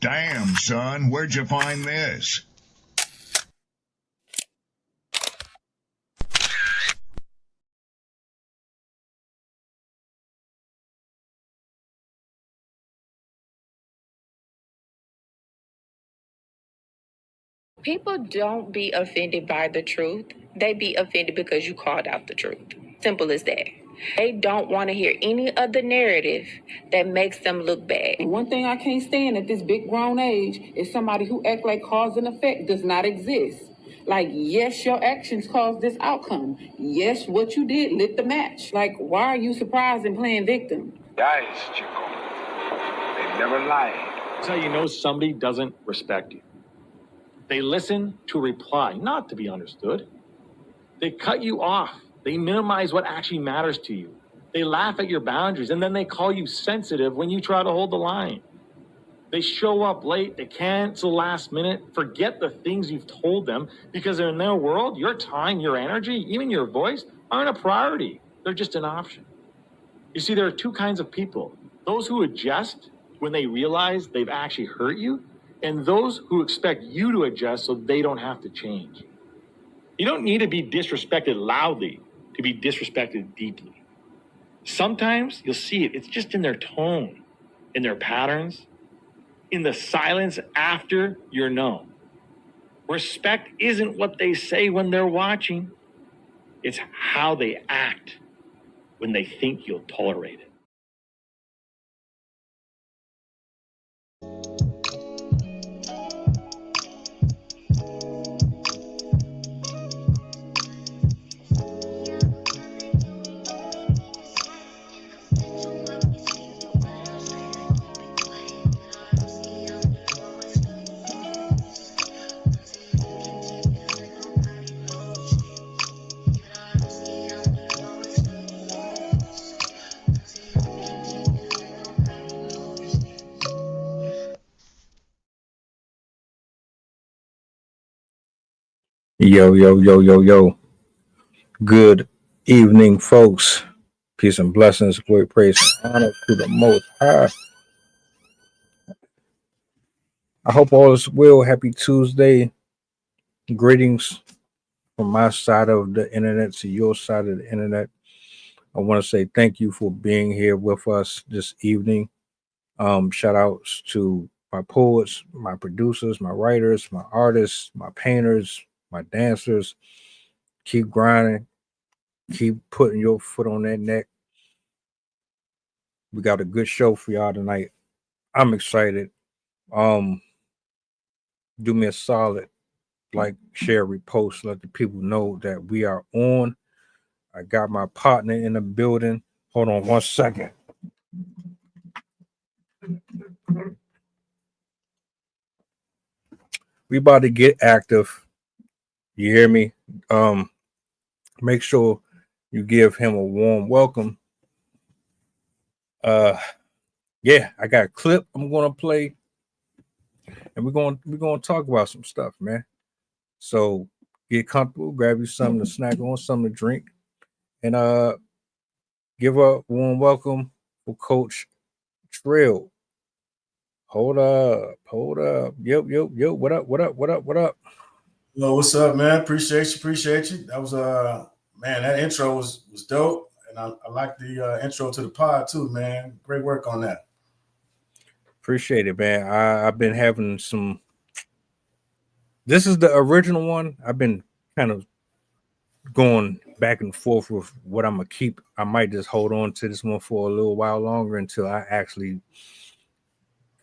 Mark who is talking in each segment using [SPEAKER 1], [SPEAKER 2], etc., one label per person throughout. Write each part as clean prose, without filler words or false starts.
[SPEAKER 1] Damn, son, where'd you find this?
[SPEAKER 2] People don't be offended by the truth. They be offended because you called out the truth. Simple as that. They don't want to hear any other narrative that makes them look bad.
[SPEAKER 3] One thing I can't stand at this big grown age is somebody who act like cause and effect does not exist. Like, yes, your actions caused this outcome. Yes, what you did lit the match. Like, why are you surprised and playing victim?
[SPEAKER 4] Guys, Chico, they never lie.
[SPEAKER 5] That's how you know somebody doesn't respect you. They listen to reply, not to be understood. They cut you off. They minimize what actually matters to you. They laugh at your boundaries, and then they call you sensitive when you try to hold the line. They show up late, they cancel last minute, forget the things you've told them, because in their world, your time, your energy, even your voice aren't a priority. They're just an option. You see, there are two kinds of people. Those who adjust when they realize they've actually hurt you, and those who expect you to adjust so they don't have to change. You don't need to be disrespected loudly to be disrespected deeply. Sometimes you'll see it. It's just in their tone, in their patterns, in the silence after you're known. Respect isn't what they say when they're watching. It's how they act when they think you'll tolerate it.
[SPEAKER 6] Yo, yo, yo, yo, yo. Good evening, folks. Peace and blessings, glory, praise, and honor to the Most High. I hope all is well. Happy Tuesday. Greetings from my side of the internet to your side of the internet. I want to say thank you for being here with us this evening. Shout outs to my poets, my producers, my writers, my artists, my painters, my dancers. Keep grinding. Keep putting your foot on that neck. We got a good show for y'all tonight. I'm excited. Do me a solid, like, share, repost, let the people know that we are on. I got my partner in the building. Hold on 1 second. We about to get active. You hear me? Make sure you give him a warm welcome. Yeah, I got a clip I'm gonna play, and we're gonna talk about some stuff, man. So get comfortable, grab you something to snack on, something to drink, and give a warm welcome for Coach Trill. Hold up. Yo, what up?
[SPEAKER 7] Yo, what's up, man? Appreciate you. That was man, that intro was dope. And I like the intro to the pod too, man. Great work on that.
[SPEAKER 6] Appreciate it, man. I've been having some. This is the original one. I've been kind of going back and forth with what I'm gonna keep. I might just hold on to this one for a little while longer until I actually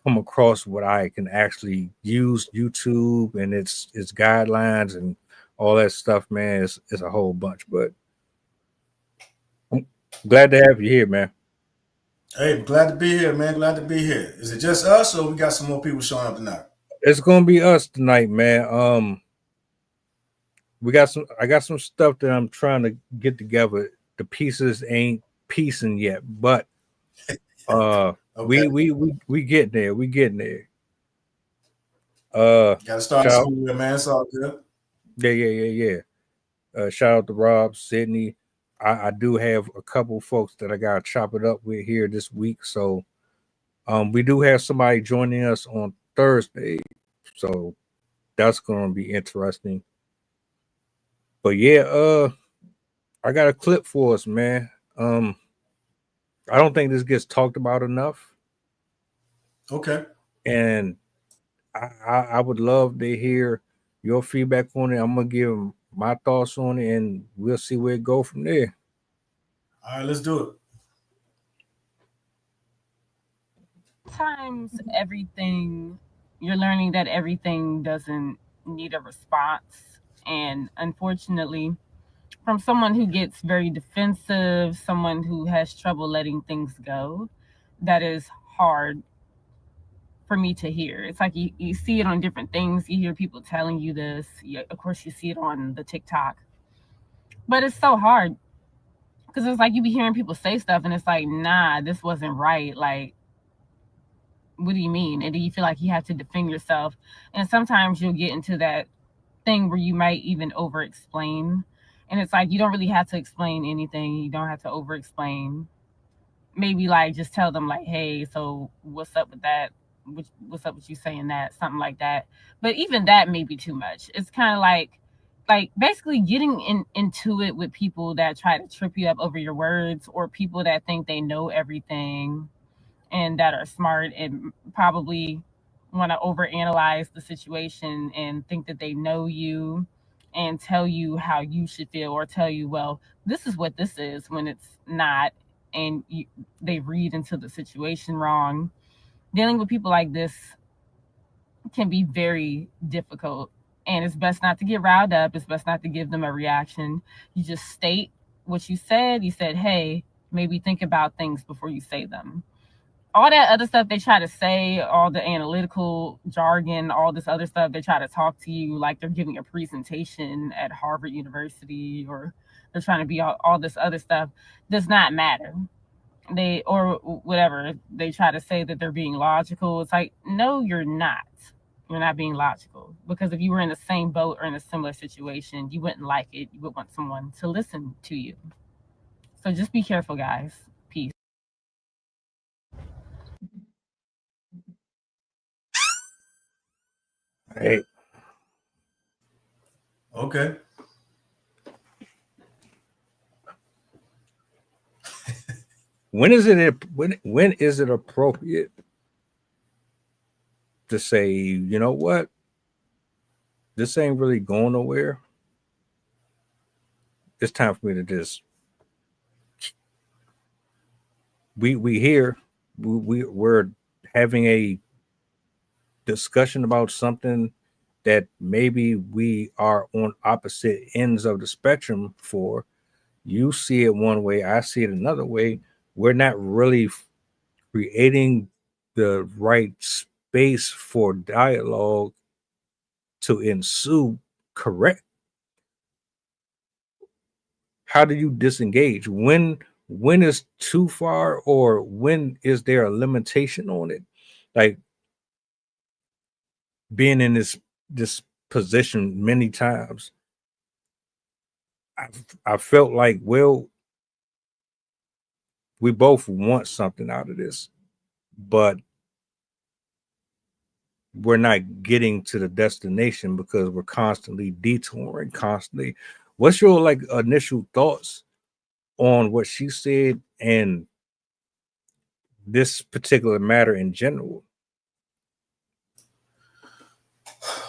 [SPEAKER 6] come across what I can actually use YouTube and its guidelines and all that stuff, man. It's a whole bunch, but I'm glad to have you here, man.
[SPEAKER 7] Hey, glad to be here, man. Glad to be here. Is it just us, or we got some more people showing up tonight?
[SPEAKER 6] It's gonna be us tonight, man. I got some stuff that I'm trying to get together. The pieces ain't piecing yet, but okay. we getting there. We getting there.
[SPEAKER 7] Gotta start somewhere, man. It's all good.
[SPEAKER 6] Yeah. Shout out to Rob, Sydney. I do have a couple folks that I gotta chop it up with here this week. So we do have somebody joining us on Thursday, so that's gonna be interesting. But yeah, I got a clip for us, man. I don't think this gets talked about enough,
[SPEAKER 7] Okay.
[SPEAKER 6] and I would love to hear your feedback on it. I'm gonna give my thoughts on it, and we'll see where it go from there.
[SPEAKER 7] All right, let's do it.
[SPEAKER 8] Sometimes you're learning that everything doesn't need a response. And unfortunately, from someone who gets very defensive, someone who has trouble letting things go, that is hard for me to hear. It's like you see it on different things. You hear people telling you this. Of course, you see it on the TikTok. But it's so hard because it's like you be hearing people say stuff and it's like, nah, this wasn't right. Like, what do you mean? And do you feel like you have to defend yourself? And sometimes you'll get into that thing where you might even over explain. And it's like you don't really have to explain anything. You don't have to over explain. Maybe like just tell them like, hey, so what's up with that? What's up with you saying that? Something like that. But even that may be too much. It's kind of like basically getting into it with people that try to trip you up over your words, or people that think they know everything and that are smart and probably want to overanalyze the situation and think that they know you and tell you how you should feel, or tell you, well, this is what this is, when it's not, and they read into the situation wrong. Dealing with people like this can be very difficult, and it's best not to get riled up. It's best not to give them a reaction. You just state what you said. You said, hey, maybe think about things before you say them. All that other stuff they try to say, all the analytical jargon, all this other stuff, they try to talk to you like they're giving a presentation at Harvard University, or they're trying to be all this other stuff, does not matter. They, or whatever, they try to say that they're being logical. It's like, no, you're not. You're not being logical, because if you were in the same boat or in a similar situation, you wouldn't like it. You would want someone to listen to you. So just be careful, guys. Peace.
[SPEAKER 6] Hey,
[SPEAKER 7] Okay.
[SPEAKER 6] when is it appropriate to say, you know what, this ain't really going nowhere? It's time for me to just we're having a discussion about something that maybe we are on opposite ends of the spectrum for. You see it one way, I see it another way. We're not really creating the right space for dialogue to ensue. Correct. How do you disengage? When is too far, or when is there a limitation on it? Like, being in this position many times, I felt like, well, we both want something out of this, but we're not getting to the destination because we're constantly detouring, constantly. What's your like initial thoughts on what she said and this particular matter in general?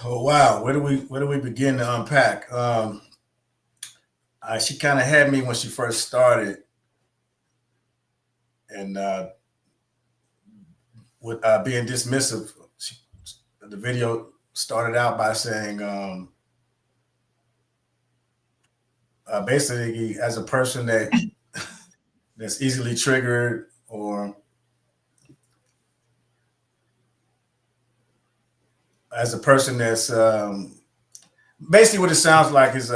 [SPEAKER 7] Oh wow, where do we begin to unpack? She kind of had me when she first started, and with being dismissive. The video started out by saying, basically, as a person that's easily triggered, or as a person that's basically what it sounds like is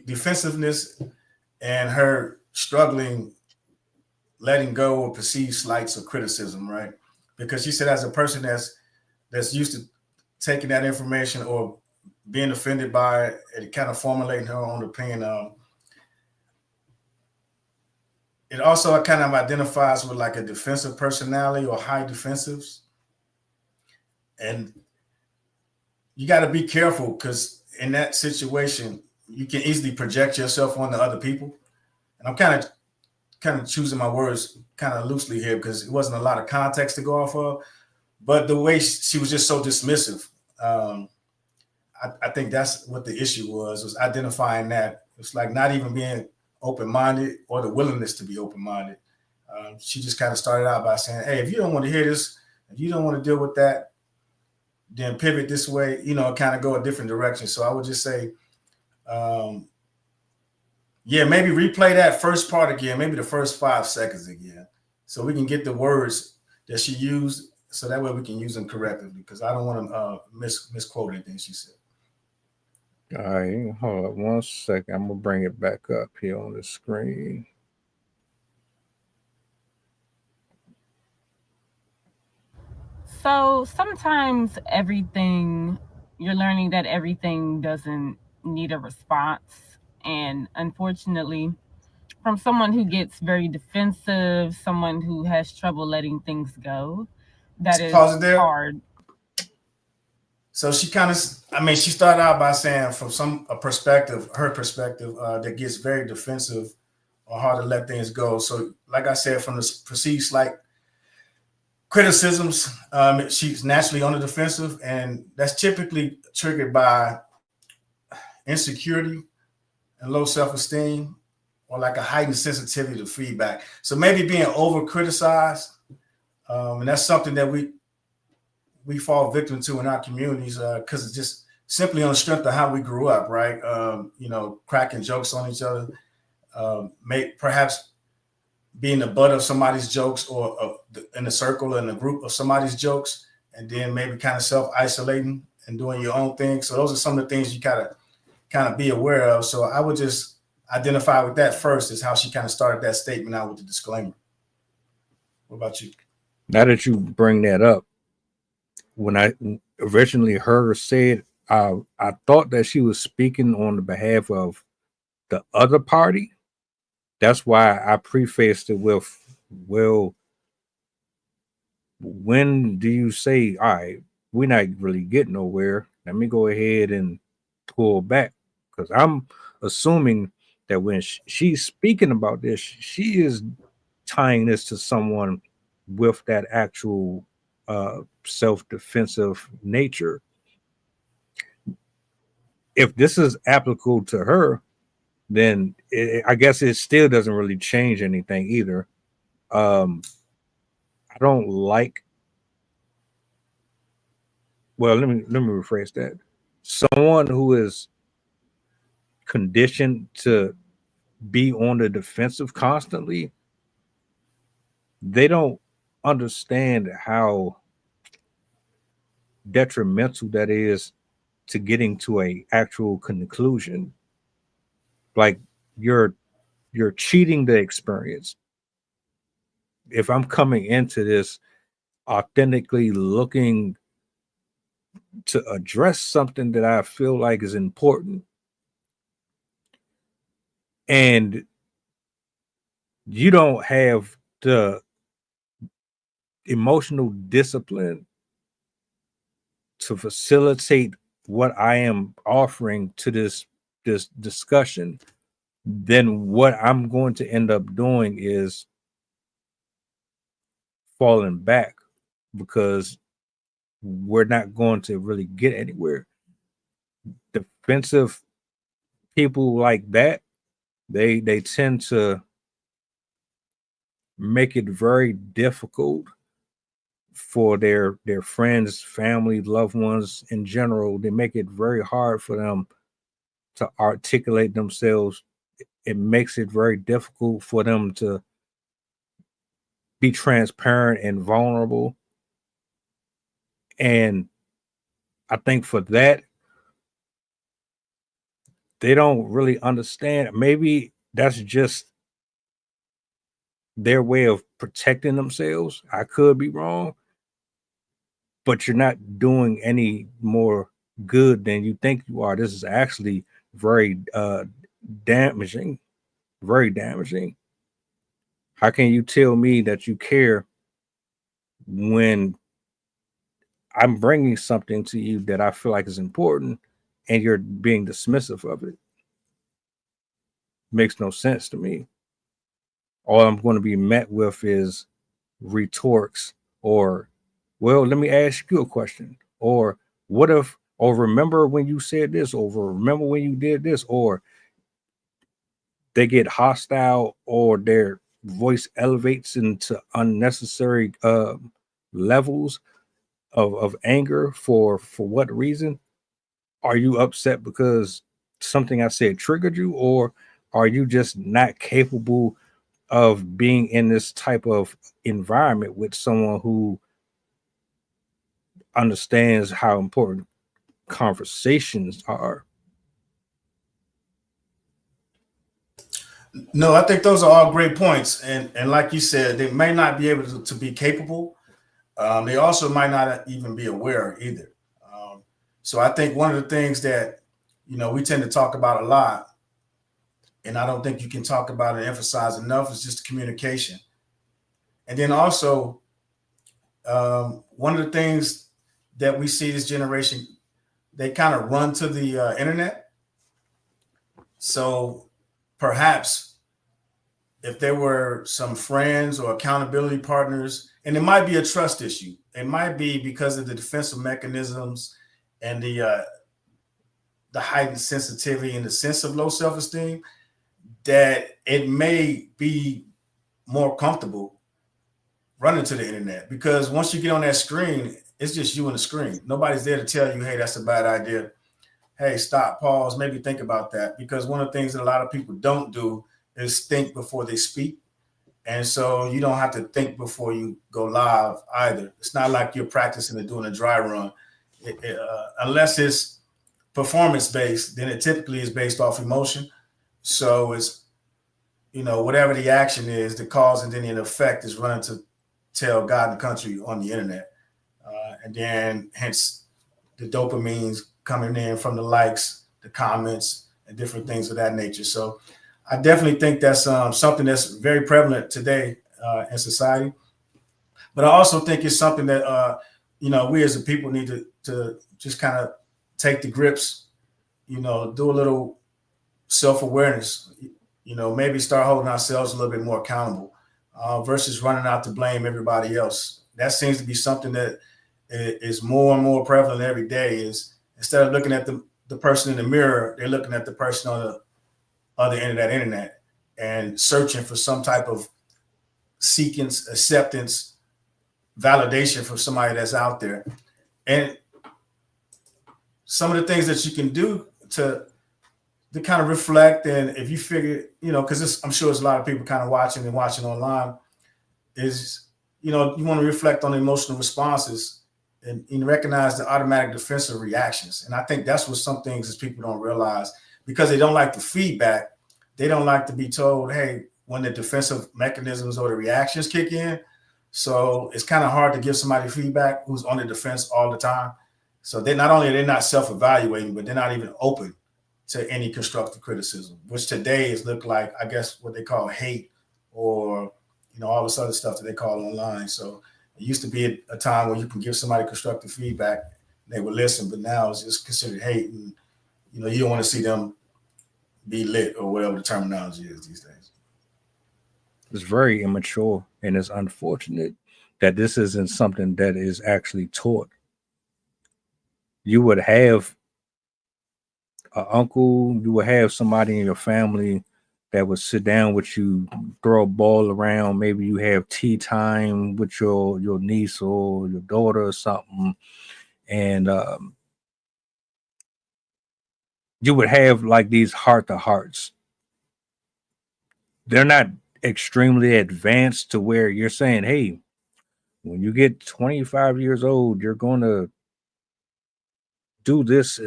[SPEAKER 7] defensive-ness, and her struggling letting go of perceived slights or criticism, right? Because she said, as a person that's used to taking that information or being offended by it, and kind of formulating her own opinion, it also kind of identifies with like a defensive personality or high defensives. And you got to be careful, because in that situation, you can easily project yourself onto other people. And I'm kind of choosing my words kind of loosely here because it wasn't a lot of context to go off of. But the way she was just so dismissive, I think that's what the issue was identifying that. It's like not even being open-minded or the willingness to be open-minded. She just kind of started out by saying, hey, if you don't want to hear this, if you don't want to deal with that, then pivot this way, kind of go a different direction. So I would just say, maybe replay that first part again, maybe the first 5 seconds again, so we can get the words that she used, so that way we can use them correctly, because I don't want to misquote anything she said.
[SPEAKER 6] All right, hold up 1 second. I'm gonna bring it back up here on the screen.
[SPEAKER 8] So sometimes you're learning that everything doesn't need a response. And unfortunately, from someone who gets very defensive, someone who has trouble letting things go, that is
[SPEAKER 7] Pause it there.
[SPEAKER 8] hard.
[SPEAKER 7] So she she started out by saying from her perspective, that gets very defensive or hard to let things go. So like I said, from the perceived slight criticisms, she's naturally on the defensive, and that's typically triggered by insecurity and low self-esteem, or like a heightened sensitivity to feedback. So maybe being over criticized, and that's something that we fall victim to in our communities, because it's just simply on the strength of how we grew up, right? Cracking jokes on each other, perhaps being the butt of somebody's jokes, or in a circle, in a group of somebody's jokes, and then maybe kind of self-isolating and doing your own thing. So those are some of the things you gotta kind of be aware of. So I would just identify with that first, is how she kind of started that statement out with the disclaimer. What about you?
[SPEAKER 6] Now that you bring that up, when I originally heard her say it, I thought that she was speaking on the behalf of the other party. That's why I prefaced it with, well, when do you say, all right, we're not really getting nowhere, let me go ahead and pull back? Because I'm assuming that when she's speaking about this, she is tying this to someone with that actual self-defensive nature. If this is applicable to her, then I guess it still doesn't really change anything either. I don't like. Well, let me rephrase that. Someone who is conditioned to be on the defensive constantly, they don't understand how detrimental that is to getting to a actual conclusion. Like you're cheating the experience. If I'm coming into this authentically looking to address something that I feel like is important, and you don't have the emotional discipline to facilitate what I am offering to this discussion, then what I'm going to end up doing is falling back, because we're not going to really get anywhere. Defensive people like that, they tend to make it very difficult for their friends, family, loved ones in general. They make it very hard for them to articulate themselves. It makes it very difficult for them to be transparent and vulnerable. And I think for that, they don't really understand. Maybe that's just their way of protecting themselves. I could be wrong, but you're not doing any more good than you think you are. This is actually very damaging, very damaging. How can you tell me that you care when I'm bringing something to you that I feel like is important, and you're being dismissive of it. Makes no sense to me. All I'm going to be met with is retorts, or, well, let me ask you a question, or what if, or remember when you said this, or remember when you did this, or they get hostile, or their voice elevates into unnecessary levels of anger. For what reason? Are you upset because something I said triggered you, or are you just not capable of being in this type of environment with someone who understands how important conversations are?
[SPEAKER 7] No, I think those are all great points, and like you said, they may not be able to be capable. They also might not even be aware either. So I think one of the things that we tend to talk about a lot, and I don't think you can talk about and emphasize enough, is just communication. And then also, one of the things that we see this generation, they kind of run to the internet. So perhaps if there were some friends or accountability partners, and it might be a trust issue, it might be because of the defensive mechanisms and the heightened sensitivity and the sense of low self-esteem, that it may be more comfortable running to the internet, because once you get on that screen, it's just you and the screen. Nobody's there to tell you, hey, that's a bad idea. Hey, stop, pause, maybe think about that. Because one of the things that a lot of people don't do is think before they speak. And so you don't have to think before you go live either. It's not like you're practicing and doing a dry run. Unless it's performance-based, then it typically is based off emotion. So it's, whatever the action is, the cause and then the effect is running to tell God and the country on the internet. And then hence the dopamine's coming in from the likes, the comments, and different things of that nature. So I definitely think that's something that's very prevalent today in society. But I also think it's something that, we as a people need to just kind of take the grips, do a little self-awareness, maybe start holding ourselves a little bit more accountable versus running out to blame everybody else. That seems to be something that is more and more prevalent every day. Is instead of looking at the person in the mirror, they're looking at the person on the other end of that internet and searching for some type of sequence, acceptance, validation from somebody that's out there. And some of the things that you can do to kind of reflect, and if you figure, because I'm sure there's a lot of people kind of watching online, is, you want to reflect on the emotional responses and recognize the automatic defensive reactions. And I think that's what some things is people don't realize, because they don't like the feedback. They don't like to be told, hey, when the defensive mechanisms or the reactions kick in. So it's kind of hard to give somebody feedback who's on the defense all the time. So they're not self-evaluating, but they're not even open to any constructive criticism, which today is look like, I guess, what they call hate, or, all this other stuff that they call online. So it used to be a time where you can give somebody constructive feedback, and they would listen, but now it's just considered hate. And, you don't want to see them be lit, or whatever the terminology is these days.
[SPEAKER 6] It's very immature, and it's unfortunate that this isn't something that is actually taught. You would have an uncle, you would have somebody in your family that would sit down with you, throw a ball around. Maybe you have tea time with your niece or your daughter or something. And you would have like these heart-to-hearts. They're not extremely advanced to where you're saying, hey, when you get 25 years old, you're going to do this.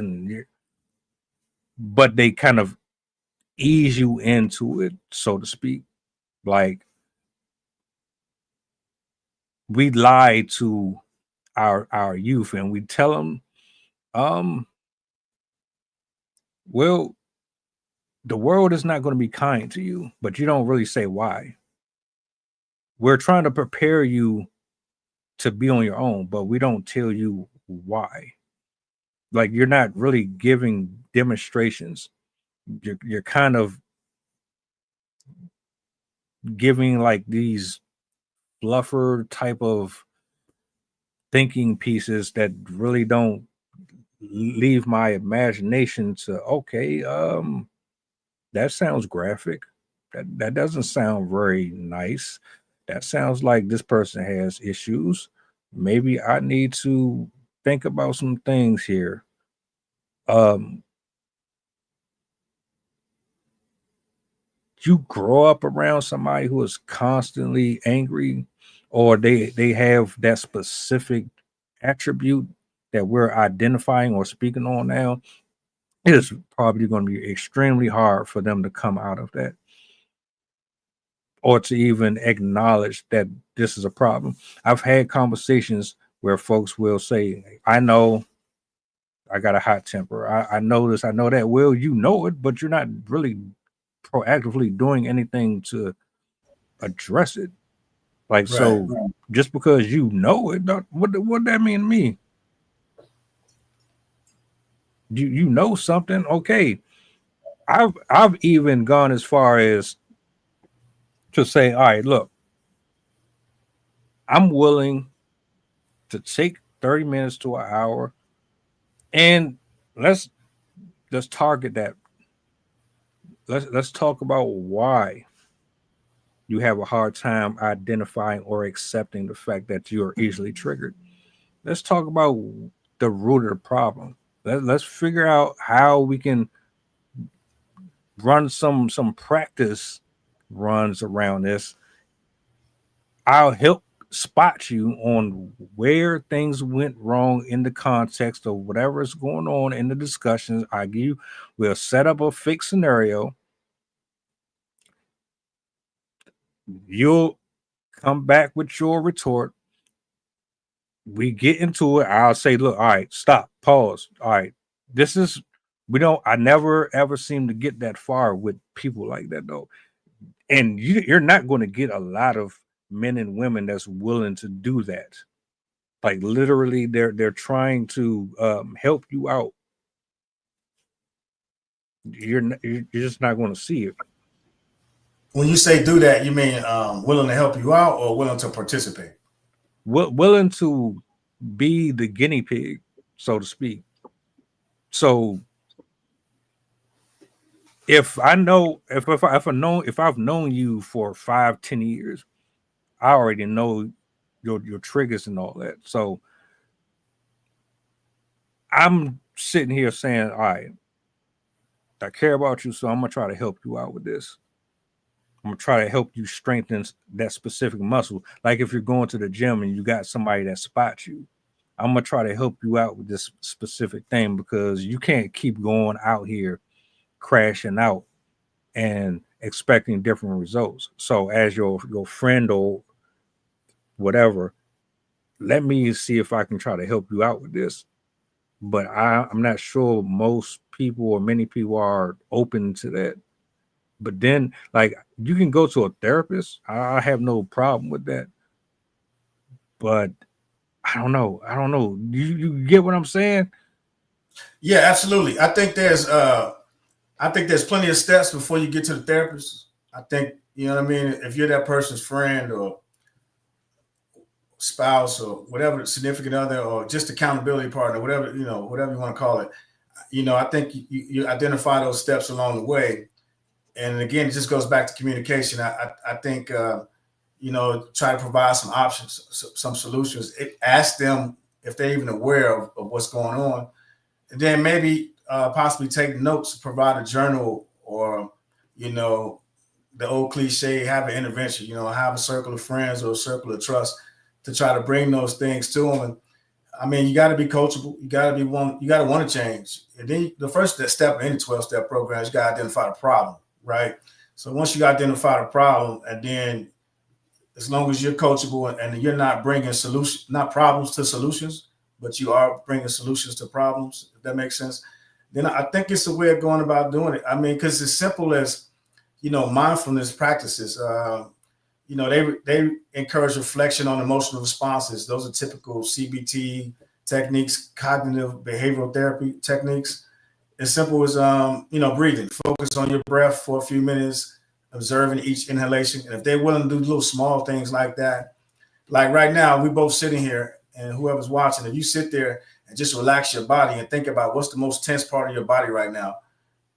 [SPEAKER 6] But they kind of ease you into it, so to speak. Like, we lie to our youth, and we tell them, well, the world is not going to be kind to you, but you don't really say why. We're trying to prepare you to be on your own, but we don't tell you why. Like, you're not really giving demonstrations. You're kind of giving like these fluffer type of thinking pieces that really don't leave my imagination to, okay, that sounds graphic. That doesn't sound very nice. That sounds like this person has issues. Maybe I need to think about some things here. You grow up around somebody who is constantly angry, or they have that specific attribute that we're identifying or speaking on now, it is probably going to be extremely hard for them to come out of that, or to even acknowledge that this is a problem. I've had conversations where folks will say, I know I got a hot temper. I know this, I know that. Well, you know it, but you're not really proactively doing anything to address it. Like, so
[SPEAKER 7] Right.
[SPEAKER 6] just because you know it, what that mean to me? You know something, okay. I've even gone as far as to say, all right, look, I'm willing to take 30 minutes to an hour, and let's target that. Let's talk about why you have a hard time identifying or accepting the fact that you are easily triggered. Let's talk about the root of the problem. Let's figure out how we can run some practice runs around this. I'll help spot you on where things went wrong in the context of whatever is going on in the discussions. We'll set up a fixed scenario. You'll come back with your retort. We get into it. I'll say, look, all right, stop, pause. All right, I never ever seem to get that far with people like that, though. And you're not going to get a lot of men and women that's willing to do that. Like, literally, they're trying to help you out. You're just not going to see it.
[SPEAKER 7] When you say do that, you mean willing to help you out or willing to participate?
[SPEAKER 6] Willing to be the guinea pig, so to speak. So if I've known you for 5-10 years, I already know your triggers and all that. So I'm sitting here saying, all right, I care about you, so I'm gonna try to help you out with this. I'm gonna try to help you strengthen that specific muscle. Like, if you're going to the gym and you got somebody that spots you, I'm gonna try to help you out with this specific thing, because you can't keep going out here crashing out and expecting different results. So as your friend or whatever, let me see if I can try to help you out with this. But I'm not sure most people or many people are open to that. But then, like, you can go to a therapist. I have no problem with that. But I don't know. You get what I'm saying?
[SPEAKER 7] Yeah, absolutely. I think there's plenty of steps before you get to the therapist. I think, you know what I mean? If you're that person's friend or spouse or whatever, significant other, or just accountability partner, whatever you want to call it, I think you identify those steps along the way. And again, it just goes back to communication. I think, try to provide some options, some solutions. Ask them if they're even aware of what's going on. And then maybe possibly take notes, provide a journal, or, the old cliche, have an intervention, have a circle of friends or a circle of trust to try to bring those things to them. And I mean, you got to be coachable. You got to want to change. And then the first step in any 12-step program is you got to identify the problem, right? So once you identify the problem, and then as long as you're coachable and you're not bringing not problems to solutions, but you are bringing solutions to problems, if that makes sense, then I think it's a way of going about doing it. I mean, because as simple as, mindfulness practices, they encourage reflection on emotional responses. Those are typical CBT, techniques, cognitive behavioral therapy techniques. As simple as breathing. Focus on your breath for a few minutes, observing each inhalation. And if they're willing to do little small things like that, like right now, we both sitting here, and whoever's watching, if you sit there and just relax your body and think about what's the most tense part of your body right now,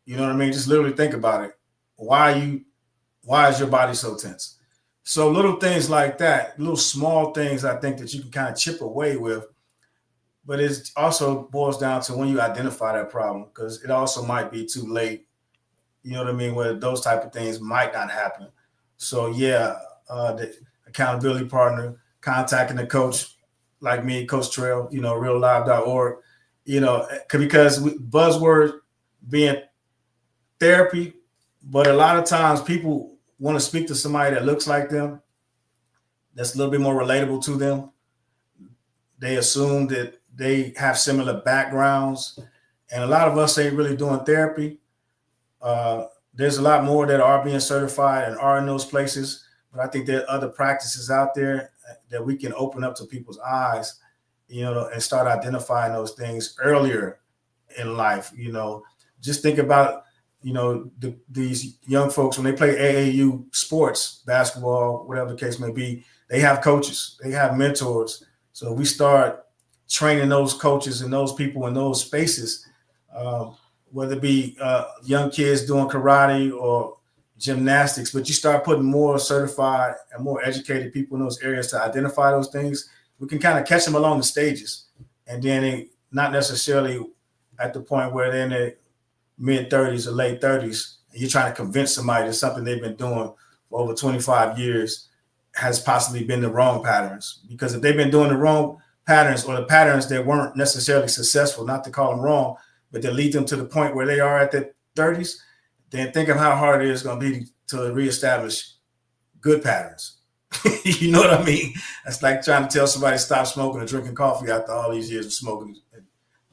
[SPEAKER 7] you know what I mean? Just literally think about it. Why is your body so tense? So little things like that, little small things, I think that you can kind of chip away with. But it also boils down to when you identify that problem, because it also might be too late. You know what I mean? Where those type of things might not happen. So yeah, the accountability partner, contacting a coach like me, Coach Trail, reallive.org, because buzzword being therapy, but a lot of times people want to speak to somebody that looks like them, that's a little bit more relatable to them. They assume that they have similar backgrounds, and a lot of us ain't really doing therapy. There's a lot more that are being certified and are in those places, but I think there are other practices out there that we can open up to people's eyes, and start identifying those things earlier in life. Just think about, these young folks when they play AAU sports, basketball, whatever the case may be, they have coaches, they have mentors. So we start training those coaches and those people in those spaces, whether it be young kids doing karate or gymnastics, but you start putting more certified and more educated people in those areas to identify those things, we can kind of catch them along the stages. And then not necessarily at the point where they're in their mid-30s or late 30s, and you're trying to convince somebody that something they've been doing for over 25 years has possibly been the wrong patterns. Because if they've been doing the wrong patterns, or the patterns that weren't necessarily successful, not to call them wrong, but that lead them to the point where they are at their 30s, then think of how hard it is going to be to reestablish good patterns. You know what I mean? That's like trying to tell somebody to stop smoking or drinking coffee after all these years of smoking.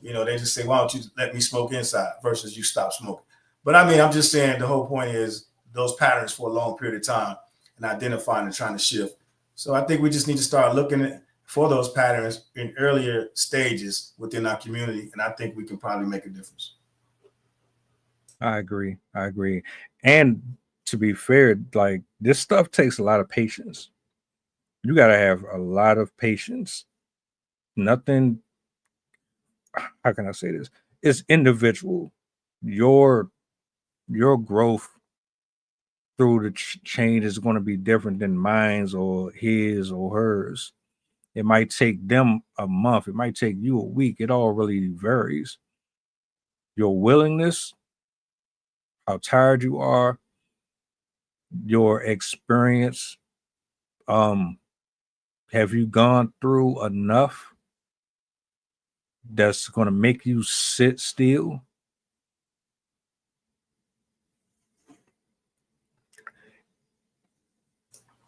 [SPEAKER 7] They just say, why don't you let me smoke inside versus you stop smoking. But I mean, I'm just saying the whole point is those patterns for a long period of time and identifying and trying to shift. So I think we just need to start looking for those patterns in earlier stages within our community. And I think we can probably make a difference.
[SPEAKER 6] I agree. And to be fair, like, this stuff takes a lot of patience. You got to have a lot of patience. Nothing, how can I say this? It's individual. Your growth through the change is going to be different than mine's or his or hers. It might take them a month. It might take you a week. It all really varies. Your willingness, how tired you are, your experience. Have you gone through enough that's going to make you sit still?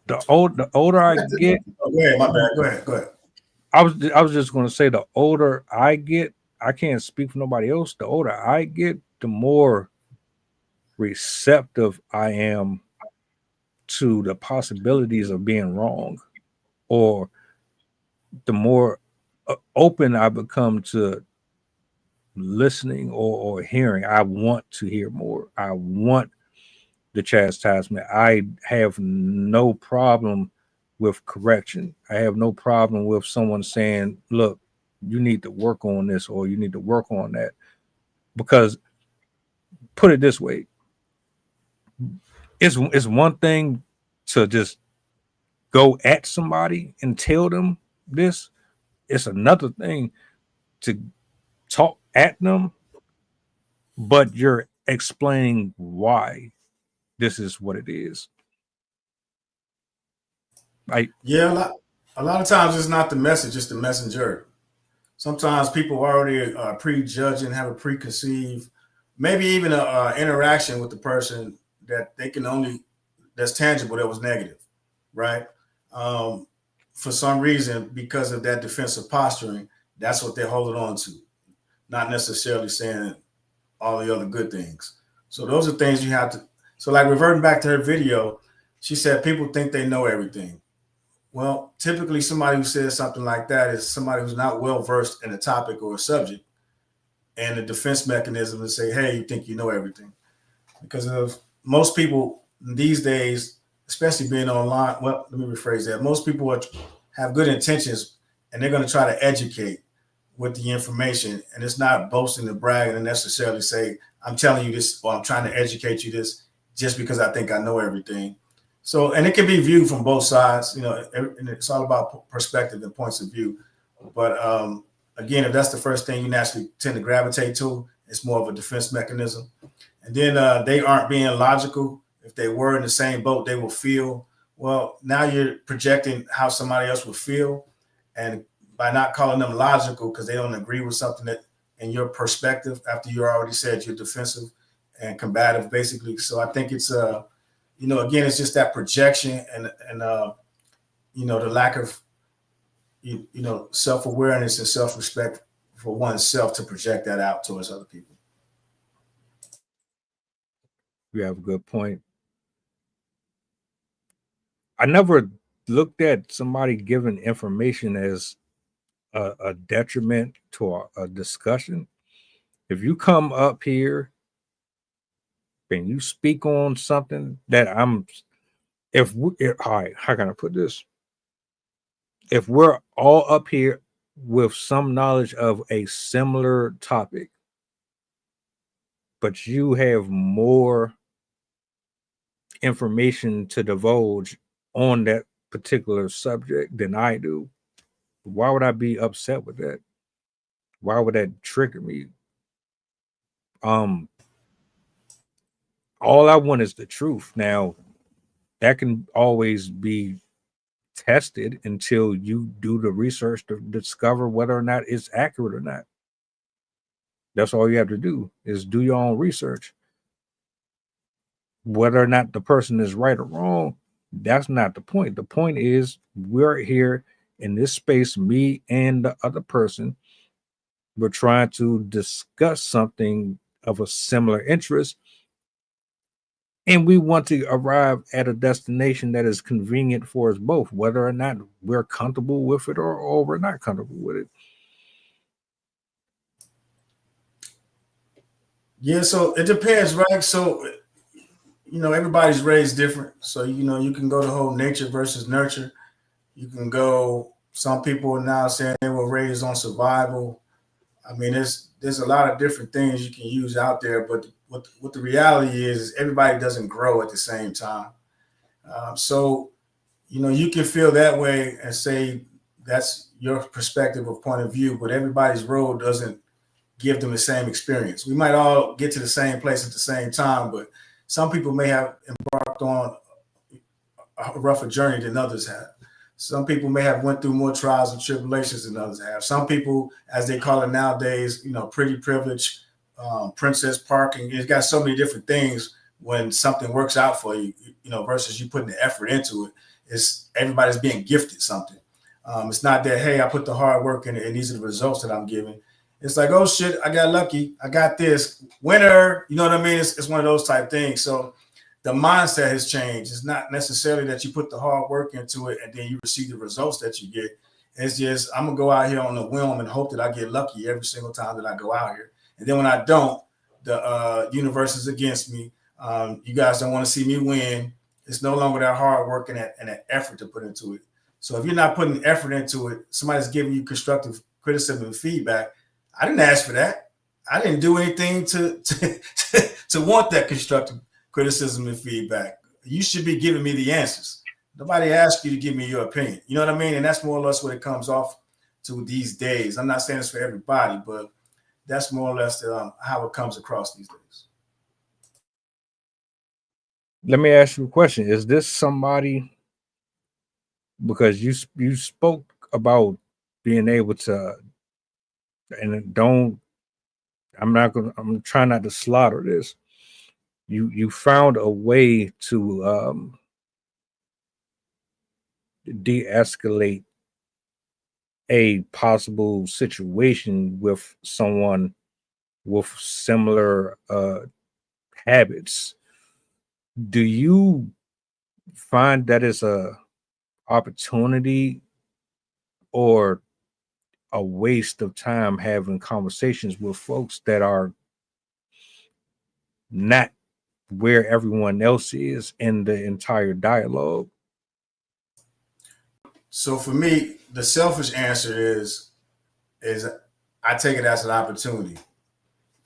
[SPEAKER 6] The older I get,
[SPEAKER 7] Go ahead, my bad. Go ahead.
[SPEAKER 6] I was just going to say, the older I get, I can't speak for nobody else. The older I get, the more receptive I am to the possibilities of being wrong, or the more open I become to listening or hearing. I want to hear more. I want the chastisement. I have no problem with correction. I have no problem with someone saying, look, you need to work on this or you need to work on that. Because, put it this way, it's one thing to just go at somebody and tell them this. It's another thing to talk at them, but you're explaining why this is what it is.
[SPEAKER 7] Yeah, a lot of times it's not the message, it's the messenger. Sometimes people already prejudging, have a preconceived, maybe even a interaction with the person that they can only, that's tangible, that was negative, right? For some reason, because of that defensive posturing, that's what they're holding on to, not necessarily saying all the other good things. So those are things you have to. So like reverting back to her video, she said people think they know everything. Well, typically somebody who says something like that is somebody who's not well versed in a topic or a subject, and the defense mechanism is say, "Hey, you think you know everything?" Because of most people these days, especially being online. Well, let me rephrase that. Most people have good intentions, and they're going to try to educate with the information, and it's not boasting and bragging and necessarily say, "I'm telling you this," or "I'm trying to educate you this," just because I think I know everything. So, and it can be viewed from both sides. And it's all about perspective and points of view. But again, if that's the first thing you naturally tend to gravitate to, it's more of a defense mechanism. And then they aren't being logical. If they were in the same boat, they will feel. Well, now you're projecting how somebody else would feel, and by not calling them logical because they don't agree with something that in your perspective, after you already said you're defensive and combative, basically. So I think it's again, it's just that projection and the lack of self-awareness and self-respect for oneself to project that out towards other people.
[SPEAKER 6] You have a good point. I never looked at somebody giving information as a detriment to a discussion. If you come up here and you speak on something that all right, how can I put this? If we're all up here with some knowledge of a similar topic, but you have more information to divulge on that particular subject than I do, why would I be upset with that? Why would that trigger me? All I want is the truth. Now, that can always be tested until you do the research to discover whether or not it's accurate or not. That's all you have to do is do your own research. Whether or not the person is right or wrong, that's not the point. The point is we're here in this space, me and the other person. We're trying to discuss something of a similar interest, and we want to arrive at a destination that is convenient for us both, whether or not we're comfortable with it or we're not comfortable with it.
[SPEAKER 7] Yeah, so it depends, right? So, everybody's raised different. So, you can go the whole nature versus nurture. You can go, some people are now saying they were raised on survival. I mean, there's a lot of different things you can use out there, but what the reality is everybody doesn't grow at the same time. So, you can feel that way and say that's your perspective or point of view, but everybody's road doesn't give them the same experience. We might all get to the same place at the same time, but some people may have embarked on a rougher journey than others have. Some people may have went through more trials and tribulations than others have. Some people, as they call it nowadays, pretty privilege, princess parking. It's got so many different things when something works out for you, versus you putting the effort into it. It's everybody's being gifted something. It's not that, hey, I put the hard work in it and these are the results that I'm giving. It's like, oh shit, I got lucky. I got this winner. You know what I mean? It's one of those type things. So the mindset has changed. It's not necessarily that you put the hard work into it and then you receive the results that you get. It's just, I'm going to go out here on a whim and hope that I get lucky every single time that I go out here. And then when I don't, the universe is against me. You guys don't want to see me win. It's no longer that hard work and that effort to put into it. So if you're not putting effort into it, somebody's giving you constructive criticism and feedback. I didn't ask for that. I didn't do anything to want that constructive criticism and feedback. You should be giving me the answers. Nobody asked you to give me your opinion. You know what I mean? And that's more or less what it comes off to these days. I'm not saying it's for everybody, but that's more or less how it comes across these days.
[SPEAKER 6] Let me ask you a question. Is this somebody, because you spoke about being able to, and I'm trying not to slaughter this. You found a way to de-escalate a possible situation with someone with similar habits. Do you find that it's a opportunity or a waste of time having conversations with folks that are not where everyone else is in the entire dialogue?
[SPEAKER 7] So for me, the selfish answer is I take it as an opportunity.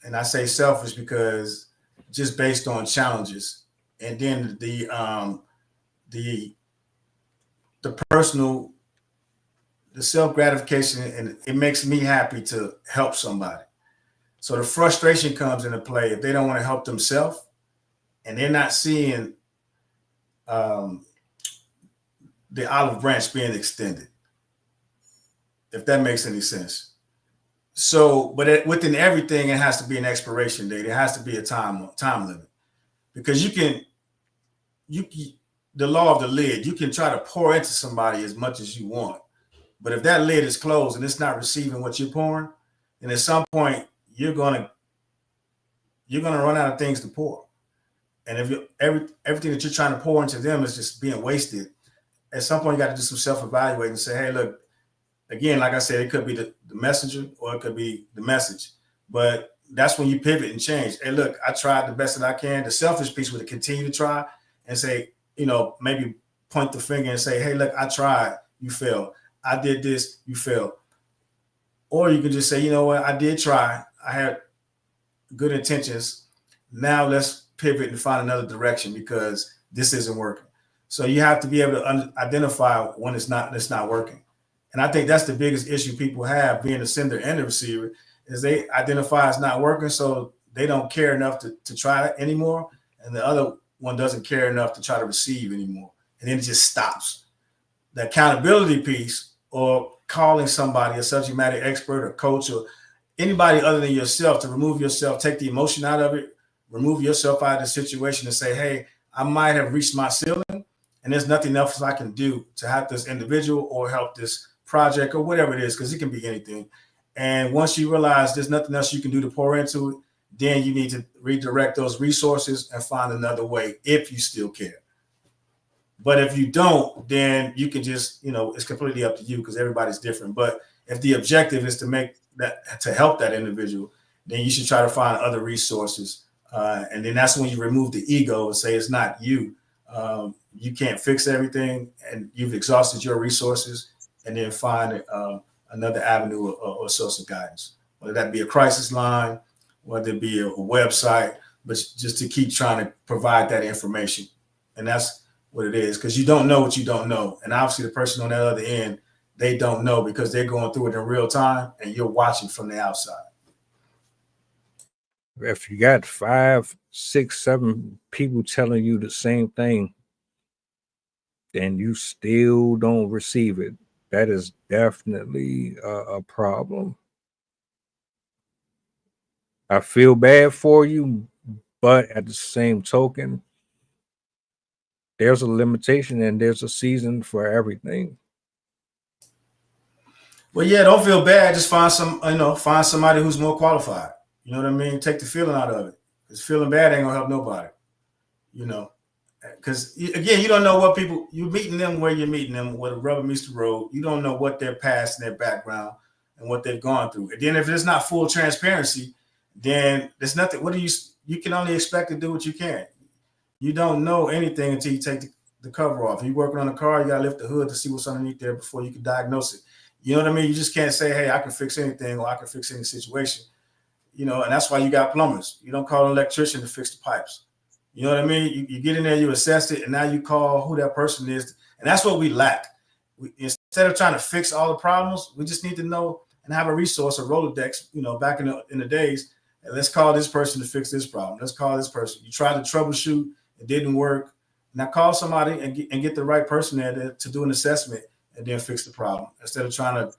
[SPEAKER 7] And I say selfish because just based on challenges. And then the personal, the self gratification, and it makes me happy to help somebody. So the frustration comes into play if they don't want to help themselves and they're not seeing um, the olive branch being extended, if that makes any sense. So, but within everything, it has to be an expiration date. It has to be a time limit because you the law of the lid. You can try to pour into somebody as much as you want, but if that lid is closed and it's not receiving what you're pouring, then at some point you're gonna run out of things to pour. And if everything that you're trying to pour into them is just being wasted, at some point you got to do some self-evaluating and say, hey, look, again, like I said, it could be the messenger or it could be the message. But that's when you pivot and change. Hey, look, I tried the best that I can. The selfish piece would continue to try and say, maybe point the finger and say, hey, look, I tried, you failed. I did this, you failed. Or you can just say, you know what, I did try. I had good intentions. Now let's pivot and find another direction because this isn't working. So you have to be able to identify when it's not working. And I think that's the biggest issue people have, being a sender and a receiver, is they identify it's not working, so they don't care enough to try it anymore. And the other one doesn't care enough to try to receive anymore. And then it just stops. The accountability piece, or calling somebody, a subject matter expert or coach or anybody other than yourself, to remove yourself, take the emotion out of it, remove yourself out of the situation and say, hey, I might have reached my ceiling and there's nothing else I can do to help this individual or help this project or whatever it is, because it can be anything. And once you realize there's nothing else you can do to pour into it, then you need to redirect those resources and find another way if you still care. But if you don't, then you can just, it's completely up to you because everybody's different. But if the objective is to help that individual, then you should try to find other resources. And then that's when you remove the ego and say it's not you. You can't fix everything and you've exhausted your resources, and then find another avenue or source of guidance, whether that be a crisis line, whether it be a website, but just to keep trying to provide that information. And that's what it is, because you don't know what you don't know. And obviously the person on the other end, they don't know because they're going through it in real time and you're watching from the outside.
[SPEAKER 6] If you got 5, 6, 7 people telling you the same thing and you still don't receive it, that is definitely a problem. I feel bad for you, but at the same token, there's a limitation and there's a season for everything.
[SPEAKER 7] Well, yeah, don't feel bad. Just find somebody who's more qualified. You know what I mean? Take the feeling out of it. Because feeling bad ain't gonna help nobody. Because again, you don't know what people, you're meeting them where you're meeting them, where the rubber meets the road. You don't know what their past and their background and what they've gone through. And then if there's not full transparency, then there's nothing. You can only expect to do what you can. You don't know anything until you take the cover off. If you're working on a car, you gotta lift the hood to see what's underneath there before you can diagnose it. You know what I mean? You just can't say, hey, I can fix anything or I can fix any situation. And that's why you got plumbers. You don't call an electrician to fix the pipes. You know what I mean? You get in there, you assess it, and now you call who that person is. And that's what we lack. Instead of trying to fix all the problems, we just need to know and have a resource, a Rolodex, back in the days. And let's call this person to fix this problem. Let's call this person. You tried to troubleshoot, it didn't work. Now call somebody and get the right person there to do an assessment and then fix the problem, instead of trying to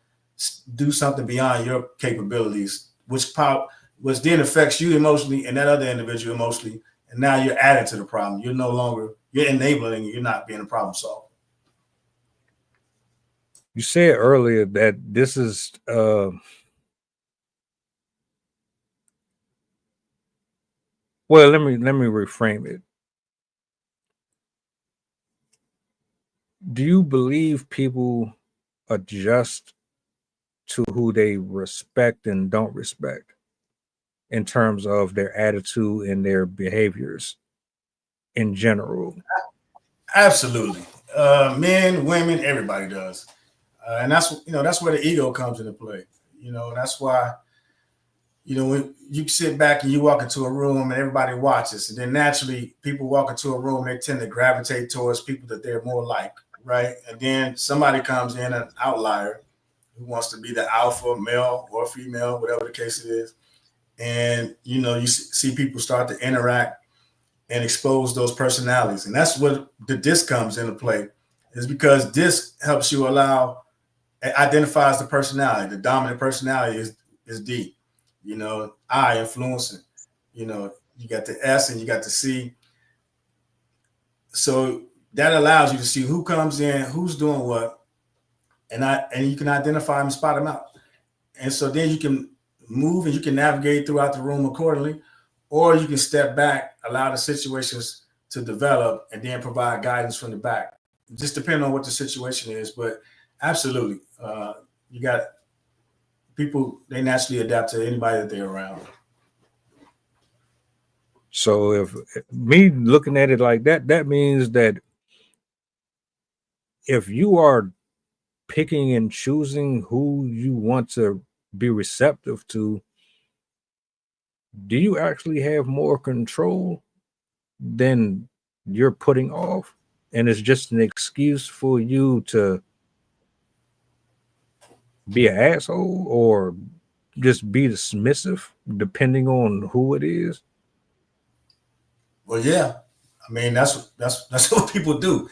[SPEAKER 7] do something beyond your capabilities, which then affects you emotionally and that other individual emotionally. And now you're adding to the problem. You're enabling, you're not being a problem solver.
[SPEAKER 6] You said earlier that this is well, let me reframe it. Do you believe people adjust to who they respect and don't respect in terms of their attitude and their behaviors in general?
[SPEAKER 7] Absolutely. Men, women, everybody does. And that's where the ego comes into play. That's why, when you sit back and you walk into a room and everybody watches, and then naturally people walk into a room, they tend to gravitate towards people that they're more like, right? And then somebody comes in, an outlier, who wants to be the alpha male or female, whatever the case it is. And, you see people start to interact and expose those personalities. And that's what the disc comes into play, is because disc helps you identifies the personality. The dominant personality is D. I influencing. You got the S and you got the C. So that allows you to see who comes in, who's doing what, and you can identify them and spot them out. And so then you can move and you can navigate throughout the room accordingly, or you can step back, allow the situations to develop, and then provide guidance from the back. Just depending on what the situation is, but absolutely, you got people, they naturally adapt to anybody that they're around.
[SPEAKER 6] So if me looking at it like that, that means that if you are picking and choosing who you want to be receptive to, do you actually have more control than you're putting off? And it's just an excuse for you to be an asshole or just be dismissive, depending on who it is?
[SPEAKER 7] Well, yeah. I mean, that's what people do.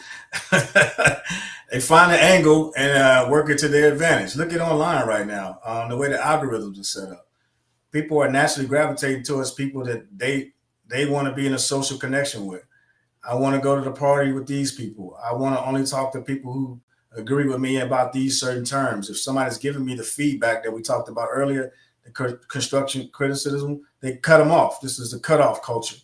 [SPEAKER 7] They find an angle and work it to their advantage. Look at online right now, the way the algorithms are set up. People are naturally gravitating towards people that they want to be in a social connection with. I want to go to the party with these people. I want to only talk to people who agree with me about these certain terms. If somebody's giving me the feedback that we talked about earlier, the construction criticism, they cut them off. This is the cutoff culture.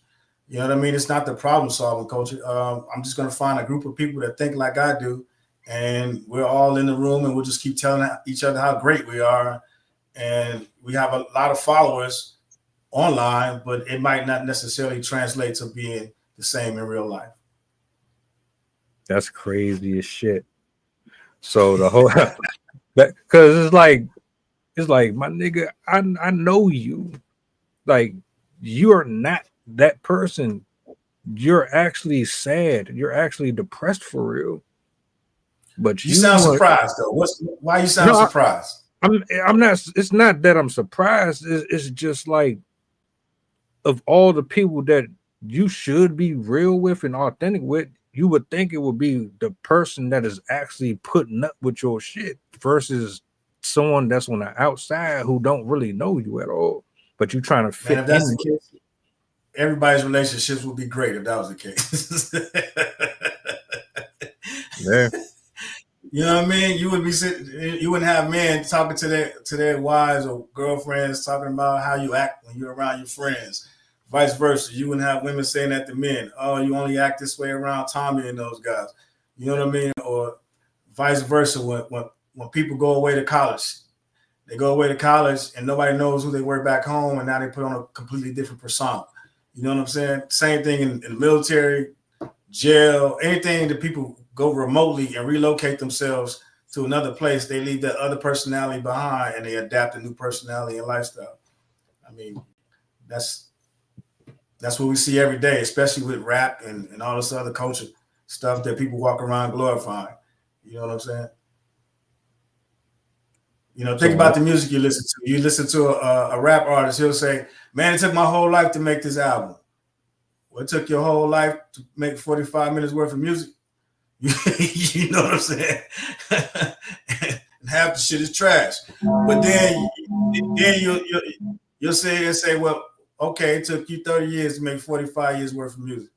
[SPEAKER 7] You know what I mean? It's not the problem solving culture. I'm just going to find a group of people that think like I do, and we're all in the room, and we'll just keep telling each other how great we are. And we have a lot of followers online, but it might not necessarily translate to being the same in real life.
[SPEAKER 6] That's crazy as shit. So the whole that, because it's like my nigga, I know you. Like, you are not that person. You're actually sad. You're actually depressed for real. But
[SPEAKER 7] you sound surprised though. Why you sound surprised?
[SPEAKER 6] I'm not. It's not that I'm surprised. It's just like, of all the people that you should be real with and authentic with, you would think it would be the person that is actually putting up with your shit versus someone that's on the outside who don't really know you at all, but you trying to fit.
[SPEAKER 7] Man, if that's the case, everybody's relationships would be great if that was the case.
[SPEAKER 6] Yeah.
[SPEAKER 7] You know what I mean? You wouldn't have men talking to their wives or girlfriends talking about how you act when you're around your friends. Vice versa. You wouldn't have women saying that to men. Oh, you only act this way around Tommy and those guys. You know what I mean? Or vice versa. When people go away to college, they go away to college and nobody knows who they were back home, and now they put on a completely different persona. You know what I'm saying? Same thing in the military, jail, anything that people go remotely and relocate themselves to another place, they leave that other personality behind and they adapt a new personality and lifestyle. I mean, that's what we see every day, especially with rap and all this other culture stuff that people walk around glorifying. You know what I'm saying? Think about the music you listen to. You listen to a rap artist, he'll say, man, it took my whole life to make this album. Well, it took your whole life to make 45 minutes worth of music. You know what I'm saying? And half the shit is trash. But then you'll say, well, okay, it took you 30 years to make 45 years worth of music.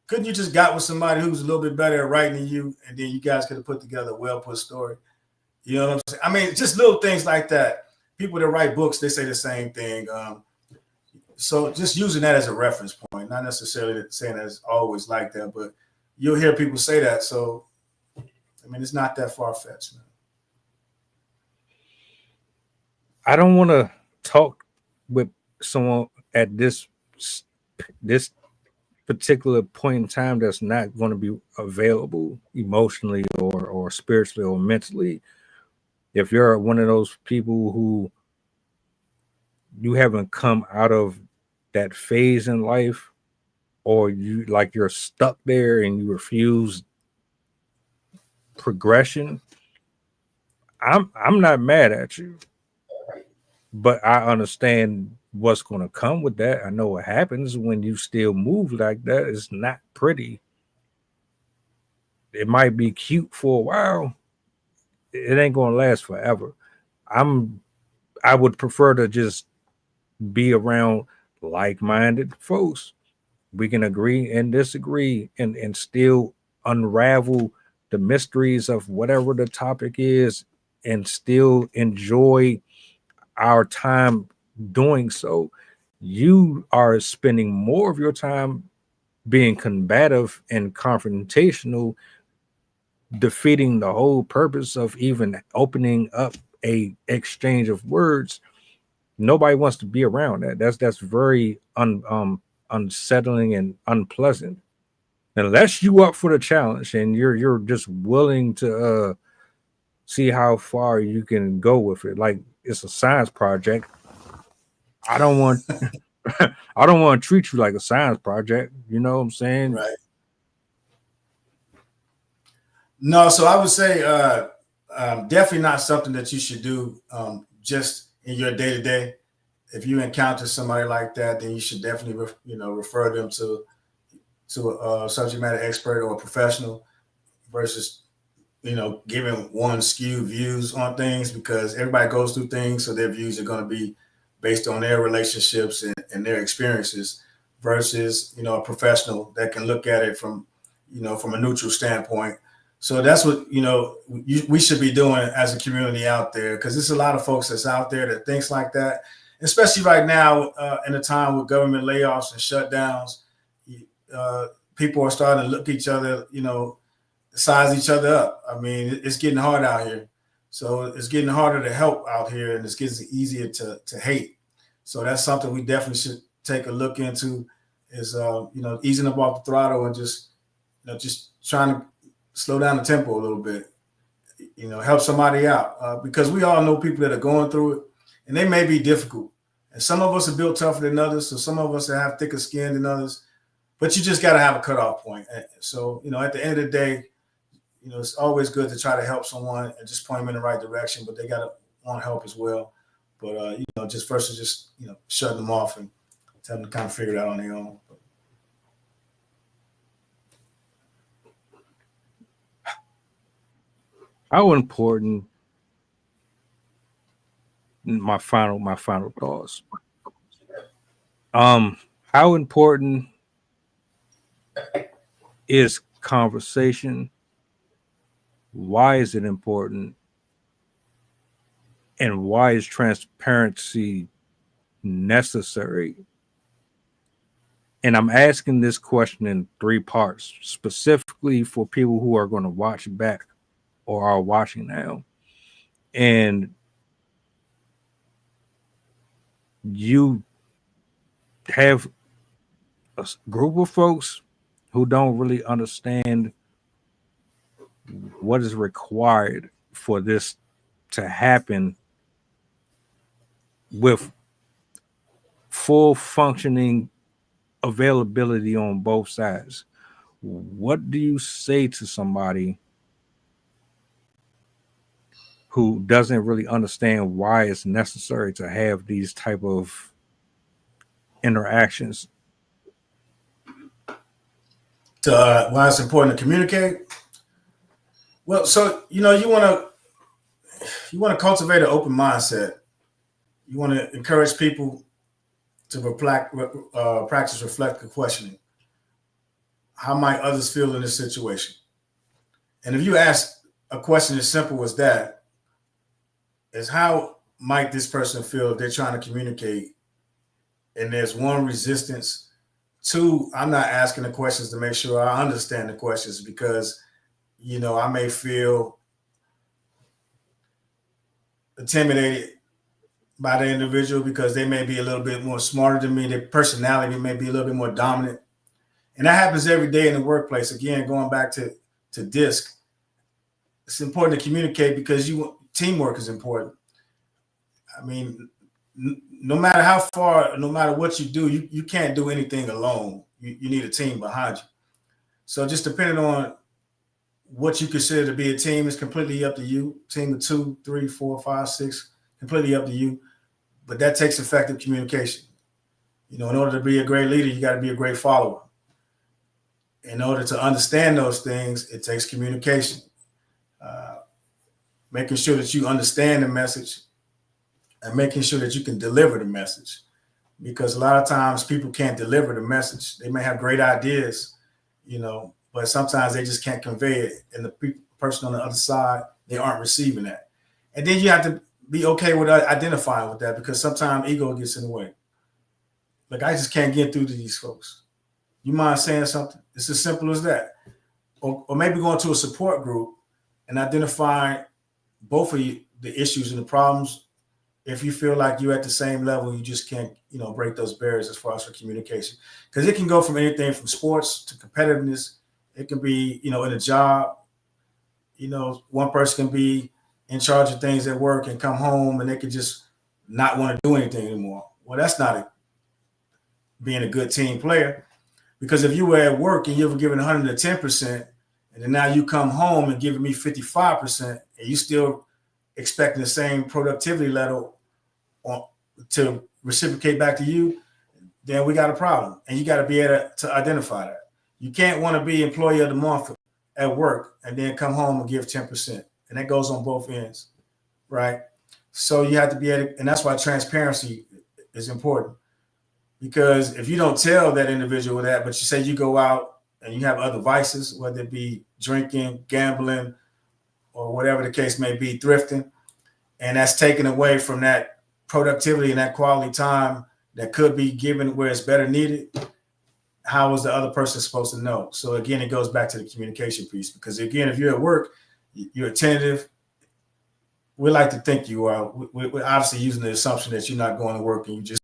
[SPEAKER 7] Couldn't you just got with somebody who's a little bit better at writing than you, and then you guys could have put together a well-put story? You know what I'm saying? I mean, just little things like that. People that write books, they say the same thing. So just using that as a reference point, not necessarily saying that it's always like that, but you'll hear people say that. So I mean, it's not that far-fetched, man.
[SPEAKER 6] I don't want to talk with someone at this particular point in time that's not going to be available emotionally or spiritually or mentally. If you're one of those people who you haven't come out of that phase in life, or you're stuck there and you refuse progression, I'm not mad at you, but I understand what's going to come with that. I know what happens when you still move like that. It's not pretty. It might be cute for a while. It ain't going to last forever. I would prefer to just be around like-minded folks. We can agree and disagree and still unravel the mysteries of whatever the topic is and still enjoy our time doing so. You are spending more of your time being combative and confrontational, defeating the whole purpose of even opening up a exchange of words. Nobody wants to be around that. That's very unsettling and unpleasant. Unless you up for the challenge and you're just willing to see how far you can go with it. Like it's a science project. I don't want I don't want to treat you like a science project. You know what I'm saying?
[SPEAKER 7] Right. No, so I would say definitely not something that you should do just in your day-to-day. If you encounter somebody like that, then you should definitely refer them to a subject matter expert or a professional versus giving one skewed views on things, because everybody goes through things, so their views are going to be based on their relationships and their experiences versus a professional that can look at it from a neutral standpoint. So that's what we should be doing as a community out there, because there's a lot of folks that's out there that thinks like that, especially right now in a time with government layoffs and shutdowns. People are starting to look at each other, size each other up. I mean, it's getting hard out here. So it's getting harder to help out here, and it's getting easier to hate. So that's something we definitely should take a look into, is easing up off the throttle and just trying to slow down the tempo a little bit. Help somebody out, because we all know people that are going through it, and they may be difficult. And some of us are built tougher than others, so some of us have thicker skin than others. But you just got to have a cutoff point. So at the end of the day, it's always good to try to help someone and just point them in the right direction, but they got to want help as well. But, just versus just, shutting them off and tell them to kind of figure it out on their own.
[SPEAKER 6] How important, my final thoughts. How important is conversation? Why is it important? And why is transparency necessary? And I'm asking this question in 3 parts, specifically for people who are going to watch back or are watching now. And you have a group of folks who don't really understand what is required for this to happen with full functioning availability on both sides. What do you say to somebody who doesn't really understand why it's necessary to have these type of interactions?
[SPEAKER 7] Why it's important to communicate? Well, so you want to cultivate an open mindset. You want to encourage people to practice reflective questioning. How might others feel in this situation? And if you ask a question as simple as that, is how might this person feel if they're trying to communicate? And there's 1, resistance. 2, I'm not asking the questions to make sure I understand the questions, because I may feel intimidated by the individual because they may be a little bit more smarter than me. Their personality may be a little bit more dominant. And that happens every day in the workplace. Again, going back to DISC, it's important to communicate because teamwork is important. I mean, no matter how far, no matter what you do, you can't do anything alone. You need a team behind you. So just depending on what you consider to be a team is completely up to you. Team of 2, 3, 4, 5, 6, completely up to you. But that takes effective communication. In order to be a great leader, you got to be a great follower. In order to understand those things, it takes communication. Making sure that you understand the message and making sure that you can deliver the message. Because a lot of times people can't deliver the message. They may have great ideas, but sometimes they just can't convey it. And the person on the other side, they aren't receiving that. And then you have to be okay with identifying with that because sometimes ego gets in the way. Like, I just can't get through to these folks. You mind saying something? It's as simple as that. Or maybe going to a support group and identifying both of you, the issues and the problems. If you feel like you're at the same level, you just can't, break those barriers as far as for communication. Because it can go from anything from sports to competitiveness. It can be, in a job. One person can be in charge of things at work and come home and they could just not want to do anything anymore. Well, that's not being a good team player. Because if you were at work and you were giving 110%, and then now you come home and giving me 55%, and you still expecting the same productivity level to reciprocate back to you, then we got a problem. And you got to be able to identify that. You can't want to be employee of the month at work and then come home and give 10%. And that goes on both ends, right? So you have to be able to, and that's why transparency is important. Because if you don't tell that individual that, but you say you go out and you have other vices, whether it be drinking, gambling, or whatever the case may be, thrifting, and that's taken away from that productivity and that quality time that could be given where it's better needed, how is the other person supposed to know? So again, it goes back to the communication piece. Because again, if you're at work, you're attentive. We like to think you are. We're obviously using the assumption that you're not going to work and you just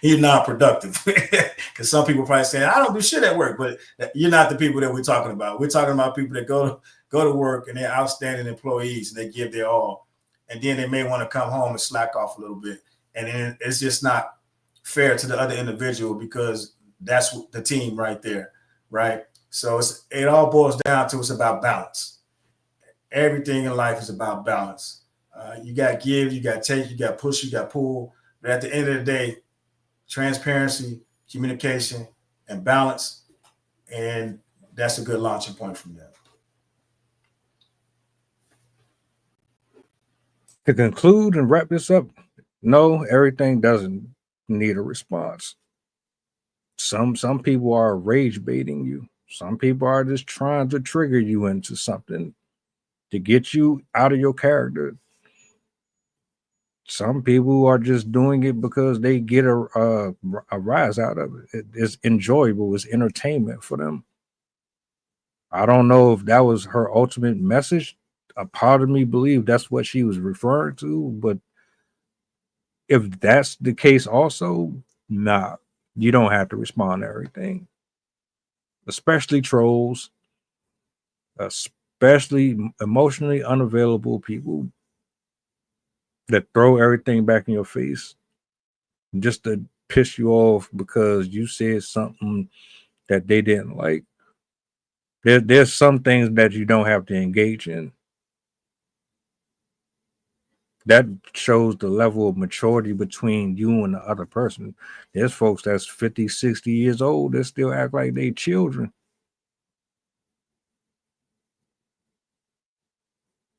[SPEAKER 7] you're not productive. Because some people probably say, I don't do shit at work, but you're not the people that we're talking about. We're talking about people that go to work and they're outstanding employees and they give their all. And then they may want to come home and slack off a little bit. And then it's just not fair to the other individual because that's the team right there, right? So it all boils down to it's about balance. Everything in life is about balance. You got to give, you got to take, you got to push, you got to pull. But at the end of the day, transparency, communication, and balance, and that's a good launching point from there.
[SPEAKER 6] To conclude and wrap this up, no, everything doesn't need a response. Some people are rage baiting you. Some people are just trying to trigger you into something to get you out of your character. Some people are just doing it because they get a rise out of it. It's enjoyable. It's entertainment for them. I don't know if that was her ultimate message. A part of me believed that's what she was referring to. But if that's the case also, nah, you don't have to respond to everything. Especially trolls, especially emotionally unavailable people that throw everything back in your face just to piss you off because you said something that they didn't like. There's some things that you don't have to engage in. That shows the level of maturity between you and the other person. There's folks that's 50, 60 years old that still act like they children.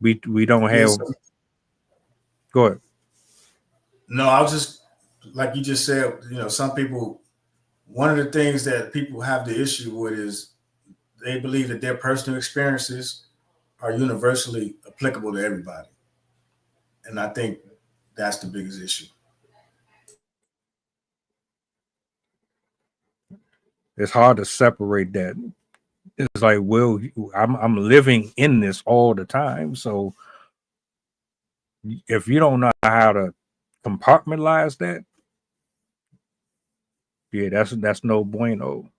[SPEAKER 6] We don't have. Go ahead.
[SPEAKER 7] No, I was just like you just said. Some people. One of the things that people have the issue with is they believe that their personal experiences are universally applicable to everybody, and I think that's the biggest issue.
[SPEAKER 6] It's hard to separate that it's like, well, I'm living in this all the time. So if you don't know how to compartmentalize that, yeah, that's no bueno.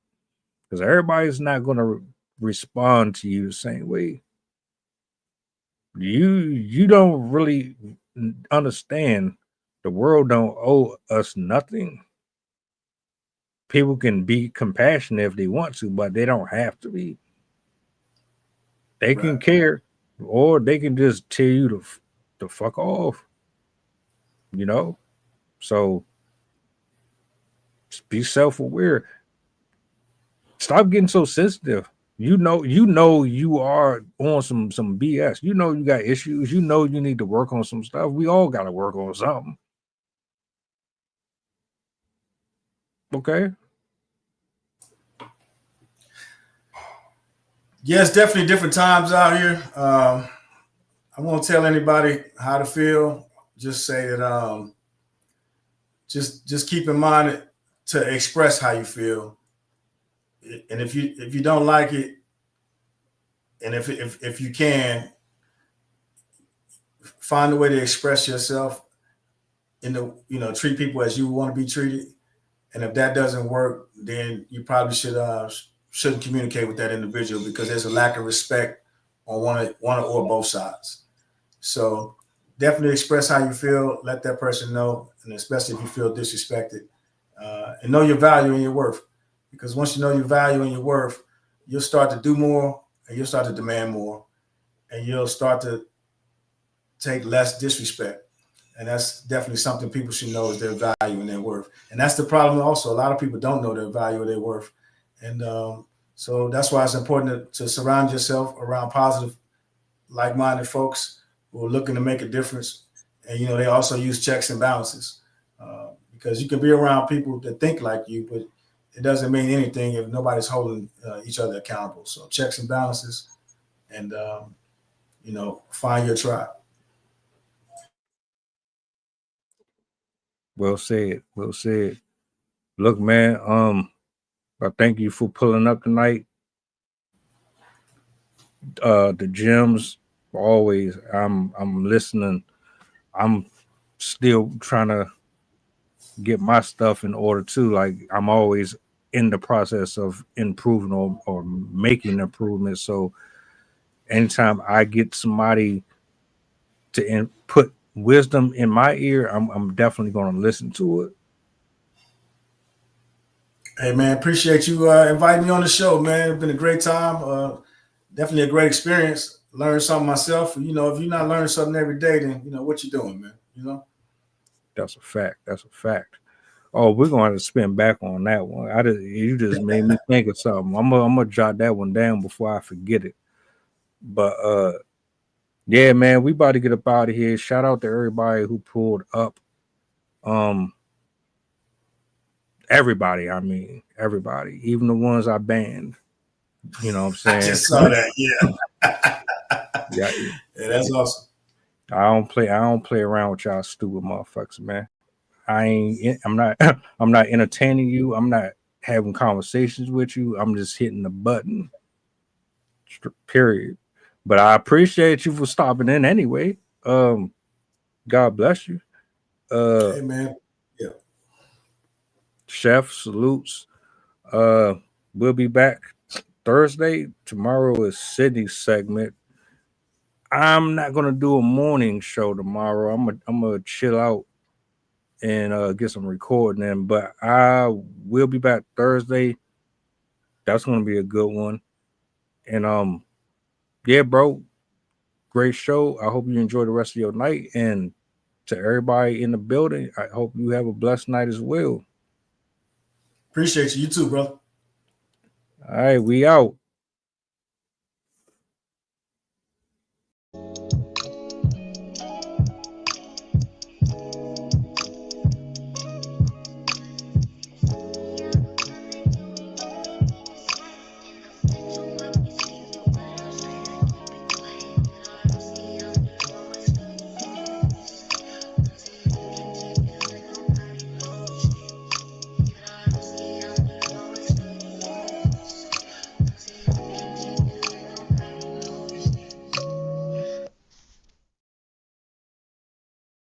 [SPEAKER 6] Because everybody's not gonna respond to you the same way. You don't really understand. The world don't owe us nothing. People can be compassionate if they want to, but they don't have to be. They can care, or they can just tell you to fuck off. You know, so be self-aware. Stop getting so sensitive. You know you are on some BS. You know you got issues. You know you need to work on some stuff. We all got to work on something. Okay.
[SPEAKER 7] Yes, definitely different times out here. I won't tell anybody how to feel. Just say that just keep in mind to express how you feel. And if you don't like it, and if you can, find a way to express yourself treat people as you want to be treated. And if that doesn't work, then you probably shouldn't communicate with that individual, because there's a lack of respect on one or both sides. So definitely express how you feel. Let that person know, and especially if you feel disrespected, and know your value and your worth. Because once you know your value and your worth, you'll start to do more, and you'll start to demand more, and you'll start to take less disrespect. And that's definitely something people should know, is their value and their worth. And that's the problem also. A lot of people don't know their value or their worth. And so that's why it's important to surround yourself around positive, like-minded folks who are looking to make a difference. And, they also use checks and balances, because you can be around people that think like you, but it doesn't mean anything if nobody's holding each other accountable. So checks and balances, and, find your tribe.
[SPEAKER 6] Well said. Well said. Look, man, I thank you for pulling up tonight. The gems, always. I'm listening. I'm still trying to get my stuff in order too. Like, I'm always in the process of improving or making improvements. So anytime I get somebody to put wisdom in my ear, I'm definitely going to listen to it.
[SPEAKER 7] Hey, man, appreciate you inviting me on the show, man. It's been a great time. Definitely a great experience. Learned something myself. If you're not learning something every day, then what you doing, man.
[SPEAKER 6] That's a fact. That's a fact. Oh, we're going to spin back on that one. You just made me think of something. I'm gonna jot that one down before I forget it. But yeah, man, we about to get up out of here. Shout out to everybody who pulled up. Everybody, everybody, even the ones I banned. You know what I'm saying?
[SPEAKER 7] I just saw that. Yeah.
[SPEAKER 6] Yeah,
[SPEAKER 7] that's awesome.
[SPEAKER 6] I don't play around with y'all stupid motherfuckers, man. I'm not entertaining you. I'm not having conversations with you. I'm just hitting the button. Period. But I appreciate you for stopping in anyway. God bless you.
[SPEAKER 7] Hey, man. Yeah.
[SPEAKER 6] Chef, salutes. We'll be back Thursday. Tomorrow is Sydney's segment. I'm not gonna do a morning show tomorrow. I'm gonna chill out and get some recording in, but I will be back Thursday. That's gonna be a good one. And yeah, bro, great show. I hope you enjoy the rest of your night. And to everybody in the building, I hope you have a blessed night as well.
[SPEAKER 7] Appreciate you. You too, bro.
[SPEAKER 6] All right, we out.